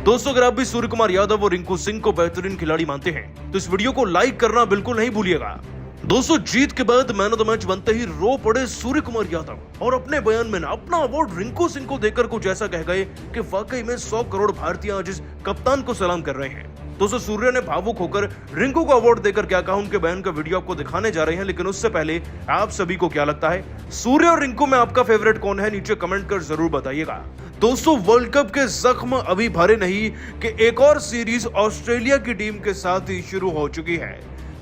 दोस्तों अगर आप भी सूर्य कुमार यादव और रिंकू सिंह को बेहतरीन खिलाड़ी मानते हैं तो इस वीडियो को लाइक करना बिल्कुल नहीं भूलिएगा। दोस्तों जीत के बाद मैन ऑफ द मैच बनते ही रो पड़े सूर्य कुमार यादव और अपने बयान में अपना अवार्ड रिंकू सिंह को देकर कुछ ऐसा कह गए कि वाकई में 100 करोड़ भारतीय आज इस कप्तान को सलाम कर रहे हैं। दोस्तों सूर्य ने भावुक होकर रिंकू को अवार्ड देकर क्या कहा, उनके बयान का वीडियो आपको दिखाने जा रहे हैं, लेकिन उससे पहले आप सभी को क्या लगता है, सूर्य और रिंकू में आपका फेवरेट कौन है, नीचे कमेंट कर जरूर बताइएगा। दोस्तों वर्ल्ड कप के जख्म अभी भरे नहीं कि एक और सीरीज ऑस्ट्रेलिया की टीम के साथ ही शुरू हो चुकी है।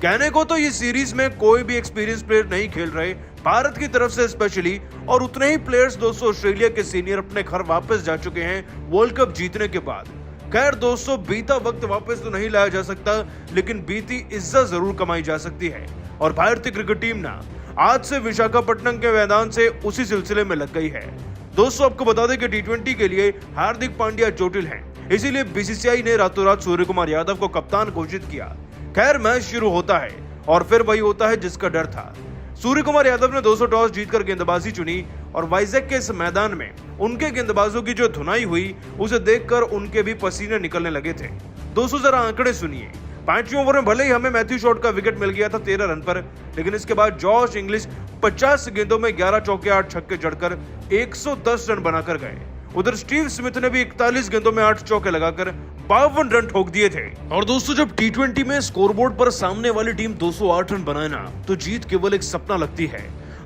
कहने को तो ये सीरीज में कोई भी एक्सपीरियंस प्लेयर नहीं खेल रहे भारत की तरफ से स्पेशली, और उतने ही प्लेयर्स दोस्तों ऑस्ट्रेलिया के सीनियर अपने घर वापस जा चुके हैं वर्ल्ड कप जीतने के बाद। खैर दोस्तों बीता वक्त वापस तो नहीं लाया जा सकता, लेकिन बीती इज्जत जरूर कमाई जा सकती है और भारतीय क्रिकेट टीम ना आज से विशाखापट्टनम के मैदान से उसी सिलसिले में लग गई है। दोस्तों आपको बता दें कि टी20 के लिए हार्दिक पांड्या चोटिल हैं, इसीलिए बीसीसीआई ने रातों रात सूर्य कुमार यादव को कप्तान घोषित किया। खैर मैच शुरू होता है और फिर वही होता है जिसका डर था। सूर्य कुमार यादव ने 200 टॉस जीतकर गेंदबाजी चुनी और वाइजैक के इस मैदान में उनके गेंदबाजों की जो धुनाई हुई उसे देखकर उनके भी पसीने निकलने लगे थे। दोस्तों जरा आंकड़े सुनिए। 5वें ओवर में भले ही हमें मैथ्यू शॉट का विकेट मिल गया था 13 रन पर, लेकिन इसके बाद जॉश इंग्लिश 50 गेंदों में 11 चौके 8 छक्के जड़कर 110 रन बनाकर गए। उधर स्टीव स्मिथ ने भी 41 गेंदों में 8 चौके लगाकर 52 रन ठोक दिए थे। और दोस्तों जब टी20 में स्कोरबोर्ड पर सामने वाली टीम 208 रन बनाए ना तो जीत केवल एक सपना लगती है।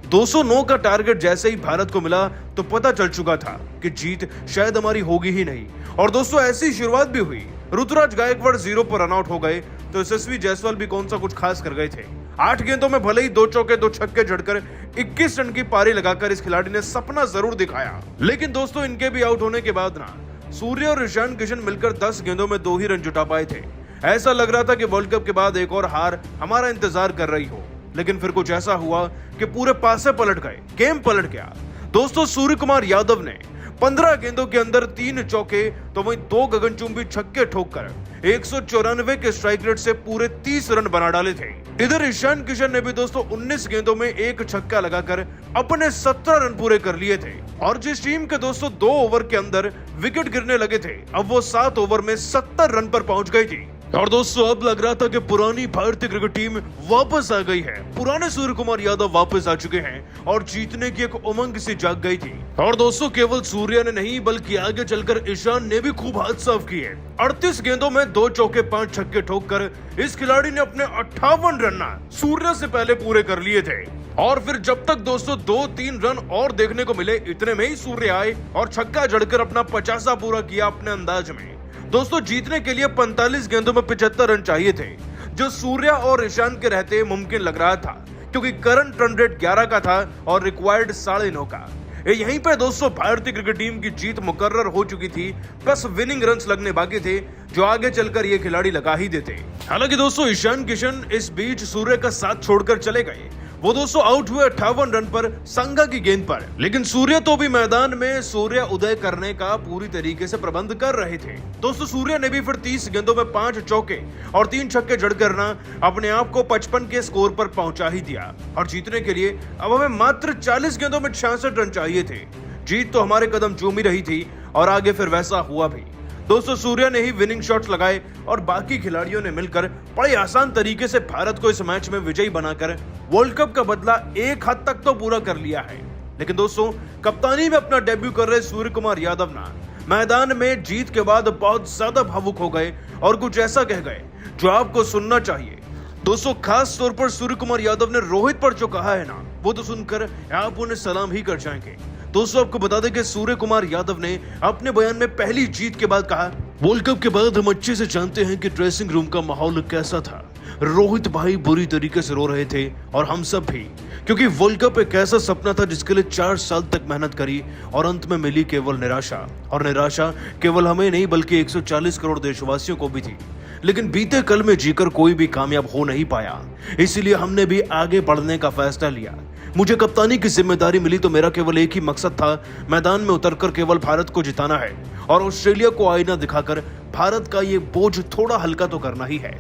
209 का टारगेट जैसे ही भारत को मिला तो पता चल चुका था कि जीत शायद हमारी होगी ही नहीं। और दोस्तों ऐसी शुरुआत भी हुई। ऋतुराज गायकवाड़ 0 पर रन आउट हो गए तो यशस्वी जायसवाल भी कौन सा कुछ खास कर गए थे। 8 गेंदों में भले ही 2 चौके 2 छक्के जड़कर 21 रन की पारी लगाकर इस खिलाड़ी ने सपना जरूर दिखाया। लेकिन दोस्तों इनके भी आउट होने के बाद ना सूर्य और ईशान किशन मिलकर 10 गेंदों में 2 ही रन जुटा पाए थे। ऐसा लग रहा था कि वर्ल्ड कप के बाद एक और हार हमारा इंतजार कर रही हो, लेकिन फिर कुछ ऐसा हुआ कि पूरे पासे पलट गए, गेम पलट गया। दोस्तों सूर्य कुमार यादव ने 15 गेंदों के अंदर 3 चौके तो वहीं 2 गगनचुंबी छक्के ठोककर 194 के स्ट्राइक रेट से पूरे 30 रन बना डाले थे। इधर ईशान किशन ने भी दोस्तों 19 गेंदों में 1 छक्का लगाकर अपने 17 रन पूरे कर लिए थे। और जिस टीम के दोस्तों 2 ओवर के अंदर विकेट गिरने लगे थे, अब वो 7 ओवर में 70 रन पर पहुंच गई थी। और दोस्तों अब लग रहा था कि पुरानी भारतीय क्रिकेट टीम वापस आ गई है, पुराने सूर्य कुमार यादव वापस आ चुके हैं और जीतने की एक उमंग सी जाग गई थी। और दोस्तों केवल सूर्य ने नहीं बल्कि आगे चलकर ईशान ने भी खूब हाथ साफ किए। 38 गेंदों में 2 चौके 5 छक्के ठोककर इस खिलाड़ी ने अपने 58 रन सूर्य से पहले पूरे कर लिए थे। और फिर जब तक दोस्तों 2-3 रन और देखने को मिले, इतने में ही सूर्य आए और छक्का जड़कर अपना 50 पूरा किया अपने अंदाज में। दोस्तों जीतने के लिए 45 गेंदों में 75 रन चाहिए थे, जो सूर्य और ईशान के रहते मुमकिन लग रहा था, क्योंकि करंट रन रेट 11 का था और रिक्वायर्ड 9.5 का। यहीं पे दोस्तों भारतीय क्रिकेट टीम की जीत मुकर्रर हो चुकी थी, बस विनिंग रन्स लगने बाकी थे जो आगे चलकर ये खिलाड़ी लगा ही देते। हालांकि दोस्तों ईशान किशन इस बीच सूर्य का साथ छोड़कर चले गए। वो दोस्तों आउट हुए 58 रन पर संगा की गेंद पर, लेकिन सूर्य तो भी मैदान में सूर्य उदय करने का पूरी तरीके से प्रबंध कर रहे थे। दोस्तों सूर्य ने भी फिर 30 गेंदों में 5 चौके और 3 छक्के जड़कर ना अपने आप को 55 के स्कोर पर पहुंचा ही दिया। और जीतने के लिए अब हमें मात्र 40 गेंदों में 66 रन चाहिए थे। जीत तो हमारे कदम चूम ही रही थी और आगे फिर वैसा हुआ भी। दोस्तों सूर्य ने ही विनिंग शॉट्स लगाए और बाकी खिलाड़ियों ने मिलकर बड़े आसान तरीके से भारत को इस मैच में विजयी बनाकर वर्ल्ड कप का बदला एक हद तक तो पूरा कर लिया है। लेकिन दोस्तों कप्तानी में अपना डेब्यू कर रहे सूर्य कुमार यादव ना मैदान में जीत के बाद बहुत ज्यादा भावुक हो गए और कुछ ऐसा कह गए जो आपको सुनना चाहिए। दोस्तों खास तौर पर सूर्य कुमार यादव ने रोहित पर जो कहा है ना, वो तो सुनकर आप उन्हें सलाम ही कर जाएंगे। दोस्तों आपको बता दें कि सूर्य कुमार यादव ने अपने बयान में पहली जीत के बाद कहा, वर्ल्ड कप के बाद हम अच्छे से जानते हैं कि ड्रेसिंग रूम का माहौल कैसा था। रोहित भाई बुरी तरीके से रो रहे थे और हम सब भी, क्योंकि वर्ल्ड कप एक ऐसा सपना था जिसके लिए 4 साल तक मेहनत करी और अंत में मिली केवल निराशा। और निराशा केवल हमें नहीं बल्कि 140 करोड़ देशवासियों को भी थी। लेकिन बीते कल में जीकर कोई भी कामयाब हो नहीं पाया, इसीलिए हमने भी आगे बढ़ने का फैसला लिया। मुझे कप्तानी की जिम्मेदारी मिली तो मेरा केवल एक ही मकसद था, मैदान में उतरकर केवल भारत को जिताना है और ऑस्ट्रेलिया को आईना दिखाकर भारत का ये बोझ थोड़ा हल्का तो करना ही है।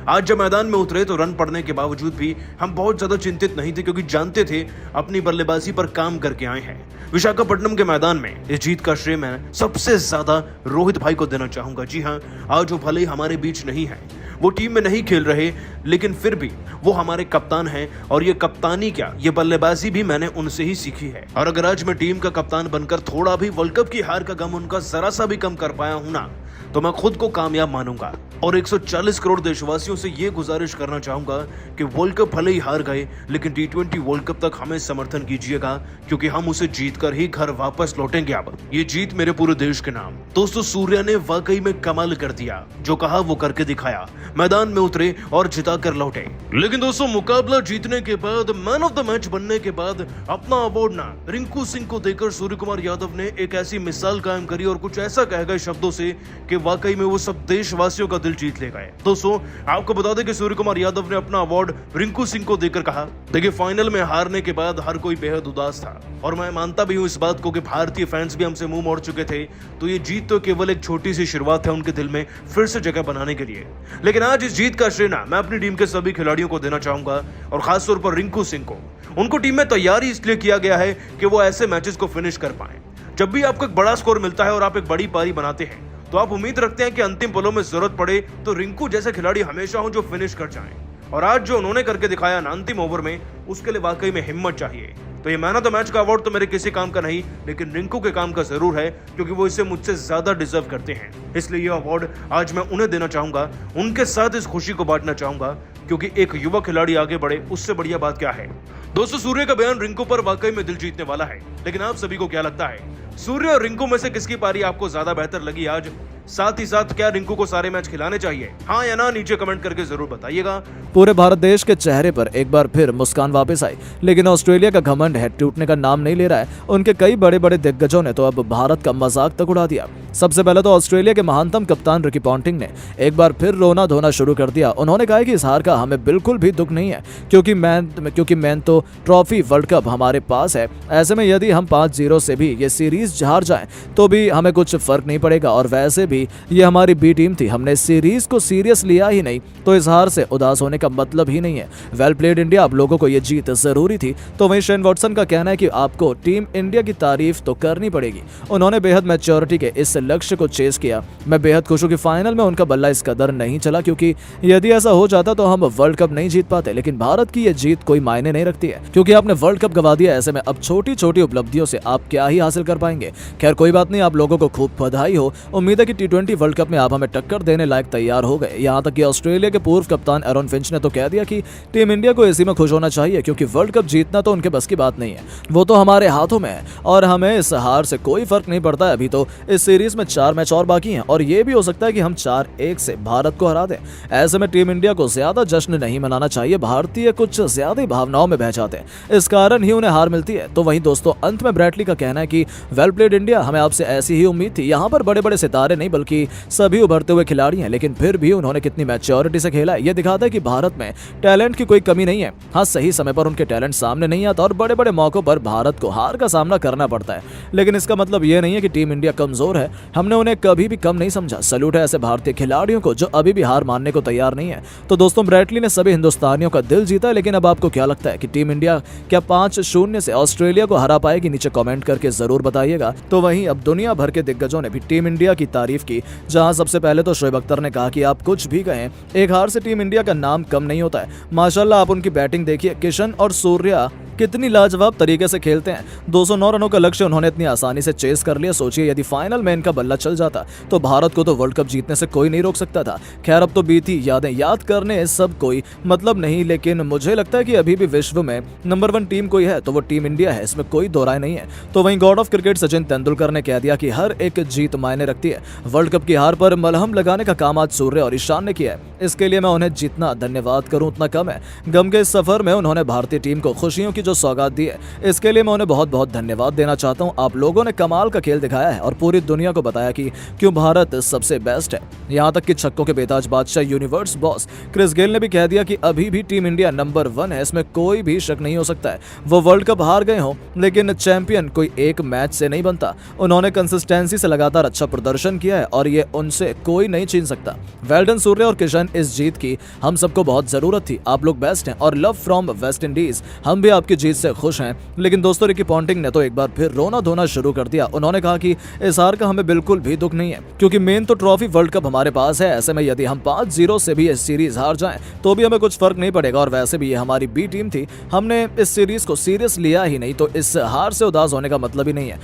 आज जब मैदान में उतरे तो रन पड़ने के बावजूद भी हम बहुत ज्यादा चिंतित नहीं थे, क्योंकि जानते थे अपनी बल्लेबाजी पर काम करके आए हैं। विशाखापट्टनम के मैदान में इस जीत का श्रेय मैं सबसे ज्यादा रोहित भाई को देना चाहूंगा। जी हाँ, आज वो भले ही हमारे बीच नहीं है, वो टीम में नहीं खेल रहे, लेकिन फिर भी वो हमारे कप्तान हैं, और ये कप्तानी क्या, ये बल्लेबाजी भी मैंने उनसे ही सीखी है। और अगर आज मैं टीम का कप्तान बनकर थोड़ा भी वर्ल्ड कप की हार का गम उनका जरा सा भी कम कर पाया हूं ना, तो मैं खुद को कामयाब मानूंगा। और 140 करोड़ देशवासियों से ये गुजारिश करना चाहूंगा कि वर्ल्ड कप भले ही हार गए, लेकिन T20 वर्ल्ड कप तक हमें समर्थन कीजिएगा, क्योंकि हम उसे जीतकर ही घर वापस लौटेंगे। अब ये जीत मेरे पूरे देश के नाम। दोस्तों, सूर्या ने वाकई में कमाल कर दिया, जो कहा वो करके दिखाया। मैदान में उतरे और जिता कर लौटे। लेकिन दोस्तों, मुकाबला जीतने के बाद, मैन ऑफ द मैच बनने के बाद अपना अवार्ड ना रिंकू सिंह को देकर सूर्य कुमार यादव ने एक ऐसी मिसाल कायम करी और कुछ ऐसा कह गए शब्दों से कि वाकई में वो सब देशवासियों का दिल जीत ले गए। दोस्तों, आपको बता दें कि सूर्य कुमार यादव ने अपना अवार्ड रिंकू सिंह को देकर कहा, देखिए फाइनल में हारने के बाद हर कोई बेहद उदास था, और मैं मानता भी हूं इस बात को कि भारतीय फैंस भी हमसे मुंह मोड़ चुके थे, तो ये जीत तो केवल एक छोटी सी शुरुआत है उनके दिल में फिर से जगह बनाने के लिए। लेकिन आज इस जीत का श्रेय ना मैं अपनी टीम के सभी खिलाड़ियों को देना चाहूंगा, और खासतौर पर रिंकू सिंह को। उनको टीम में तैयारी इसलिए किया गया है कि वो ऐसे मैचेस को फिनिश कर पाए। जब भी आपको एक बड़ा स्कोर मिलता है और आप एक बड़ी पारी बनाते हैं, तो आप उम्मीद रखते हैं कि अंतिम पलों में जरूरत पड़े तो रिंकू जैसे खिलाड़ी हमेशा हो जो फिनिश कर जाएं। और आज जो उन्होंने करके दिखाया ना अंतिम ओवर में, उसके लिए वाकई में हिम्मत चाहिए। तो ये मैन ऑफ द मैच का अवार्ड तो मेरे किसी काम का नहीं, लेकिन रिंकू के काम का जरूर है, क्योंकि वो इसे मुझसे ज्यादा डिजर्व करते हैं। इसलिए ये अवार्ड आज मैं उन्हें देना चाहूंगा, उनके साथ इस खुशी को बांटना चाहूंगा, क्योंकि एक युवा खिलाड़ी आगे बढ़े, उससे बढ़िया बात क्या है। दोस्तों, सूर्य का बयान रिंकू पर वाकई में दिल जीतने वाला है, लेकिन आप सभी को क्या लगता है, सूर्य और रिंकू में से किसकी पारी आपको ज्यादा बेहतर लगी आज? साथ ही साथ क्या रिंकू को सारे मैच खिलाने चाहिए? हाँ या ना, नीचे कमेंट करके जरूर बताइएगा। पूरे भारत देश के चेहरे पर एक बार फिर मुस्कान वापस आई, लेकिन ऑस्ट्रेलिया का घमंड है टूटने का नाम नहीं ले रहा है। उनके कई बड़े बड़े दिग्गजों ने तो अब भारत का मजाक तक उड़ा दिया। सबसे पहले तो ऑस्ट्रेलिया के महानतम कप्तान रिकी पॉन्टिंग ने एक बार फिर रोना धोना शुरू कर दिया। उन्होंने कहा कि इस हार का हमें बिल्कुल भी दुख नहीं है, क्योंकि मैन तो ट्रॉफी वर्ल्ड कप हमारे पास है। ऐसे में यदि हम 5-0 से भी ये सीरीज हार जाएं तो भी हमें कुछ फर्क नहीं पड़ेगा, और वैसे भी ये हमारी बी टीम थी, हमने सीरीज को सीरियस लिया ही नहीं, तो इस हार से उदास होने का मतलब ही नहीं है। वेल प्लेड इंडिया, आप लोगों को ये जीत जरूरी थी। तो वहीं शेन वॉटसन का कहना है कि आपको टीम इंडिया की तारीफ तो करनी पड़ेगी, उन्होंने बेहद मैच्योरिटी के इस लक्ष्य को चेस किया। मैं बेहद खुश हूं कि फाइनल में उनका बल्ला इस कदर नहीं चला, क्योंकि यदि ऐसा हो जाता तो हम वर्ल्ड कप नहीं जीत पाते। लेकिन भारत की यह जीत कोई मायने नहीं रखती है, क्योंकि आपने वर्ल्ड कप गवा दिया। ऐसे में अब छोटी छोटी उपलब्धियों से आप क्या ही हासिल कर पाएंगे। खैर कोई बात नहीं, आप लोगों को खूब बधाई हो। उम्मीद है कि T20 वर्ल्ड कप में आप हमें टक्कर देने लायक तैयार हो गए। यहाँ तक कि ऑस्ट्रेलिया के पूर्व कप्तान एरन फिंच ने तो कह दिया कि टीम इंडिया को इसी में खुश होना चाहिए, क्योंकि वर्ल्ड कप जीतना तो उनके बस की बात नहीं है, वो तो हमारे हाथों में है, और हमें इस हार से कोई फर्क नहीं पड़ता है। अभी तो इस सीरीज में 4 मैच और बाकी हैं, और ये भी हो सकता है कि हम 4-1 से भारत को हरा दें। ऐसे में टीम इंडिया को ज्यादा जश्न नहीं मनाना चाहिए, भारतीय कुछ ज्यादा भावनाओं में बह जाते हैं, इस कारण ही उन्हें हार मिलती है। तो वहीं दोस्तों, अंत में ब्रैटली का कहना है कि वेल प्लेड इंडिया, हमें आपसे ऐसी ही उम्मीद थी। यहाँ पर बड़े बड़े सितारे नहीं बल्कि सभी उभरते हुए खिलाड़ी हैं, लेकिन फिर भी उन्होंने कितनी मैच्योरिटी से खेला है। ये दिखाता है कि भारत में टैलेंट की कोई कमी नहीं है। हाँ, सही समय पर उनके टैलेंट सामने नहीं आता और बड़े बड़े मौकों पर भारत को हार का सामना करना पड़ता है, लेकिन इसका मतलब ये नहीं है कि टीम इंडिया कमजोर है। हमने उन्हें कभी भी कम नहीं समझा। सैल्यूट है ऐसे भारतीय खिलाड़ियों को जो अभी भी हार मानने को तैयार नहीं है। तो दोस्तों, ब्रैटली ने सभी हिंदुस्तानियों का दिल जीता, लेकिन अब आपको क्या लगता है कि टीम इंडिया क्या 5-0 से ऑस्ट्रेलिया को हरा पाएगी? नीचे कमेंट करके जरूर बताइएगा। तो वहीं अब दुनिया भर के दिग्गजों ने भी टीम इंडिया की तारीफ की, जहां सबसे पहले तो शोएब अख्तर ने कहा कि आप कुछ भी कहें, एक हार से टीम इंडिया का नाम कम नहीं होता है। माशाल्लाह, आप उनकी बैटिंग देखिए, किशन और सूर्या कितनी लाजवाब तरीके से खेलते हैं। 209 रनों का लक्ष्य उन्होंने इतनी आसानी से चेस कर लिया। सोचिए यदि फाइनल में इनका बल्ला चल जाता तो भारत को तो वर्ल्ड कप जीतने से कोई नहीं रोक सकता था। खैर, अब तो बीती यादें याद करने सब कोई मतलब नहीं, लेकिन मुझे लगता है कि अभी भी विश्व में नंबर 1 टीम कोई है तो वो टीम इंडिया है, इसमें कोई दो राय नहीं है। तो वहीं God of cricket Sachin Tendulkar ने कह दिया कि हर एक जीत मायने रखती है। वर्ल्ड कप की हार पर मलहम लगाने का काम आज सूर्य और ईशान ने किया है। इसके लिए मैं उन्हें जितना धन्यवाद करूं उतना कम है। गम के इस सफर में उन्होंने भारतीय टीम को खुशियों की जो जो सौगात दी है इसके लिए मैं उन्हें बहुत बहुत धन्यवाद देना चाहता हूं। आप लोगों ने कमाल का खेल दिखाया है और पूरी दुनिया को बताया कि क्यों भारत सबसे बेस्ट है। यहां तक कि छक्कों के बेताज बादशाह यूनिवर्स बॉस क्रिस गेल ने भी कह दिया कि अभी भी टीम इंडिया नंबर 1 है, इसमें कोई भी शक नहीं हो सकता है। वो वर्ल्ड कप हार गए हो लेकिन चैंपियन कोई एक मैच से नहीं बनता। उन्होंने कंसिस्टेंसी से लगातार अच्छा प्रदर्शन किया है और ये उनसे कोई नहीं छीन सकता। वेल डन सूर्य और किशन, इस जीत की हम सबको बहुत जरूरत थी। आप लोग बेस्ट हैं और लव फ्रॉम वेस्ट इंडीज। हम भी आपकी जीत से खुश हैं। लेकिन दोस्तों रिकी पॉन्टिंग ने तो एक बार फिर रोना धोना शुरू कर दिया। उन्होंने कहा कि इस हार का हमें बिल्कुल भी दुख नहीं है क्योंकि मेन तो ट्रॉफी वर्ल्ड कप हमारे पास है। ऐसे में यदि हम 5-0 से भी इस सीरीज हार जाएं तो भी हमें कुछ फर्क नहीं पड़ेगा और वैसे भी ये हमारी बी टीम थी। हमने इस सीरीज को सीरियस लिया ही नहीं तो इस हार से उदास होने का मतलब ही नहीं है।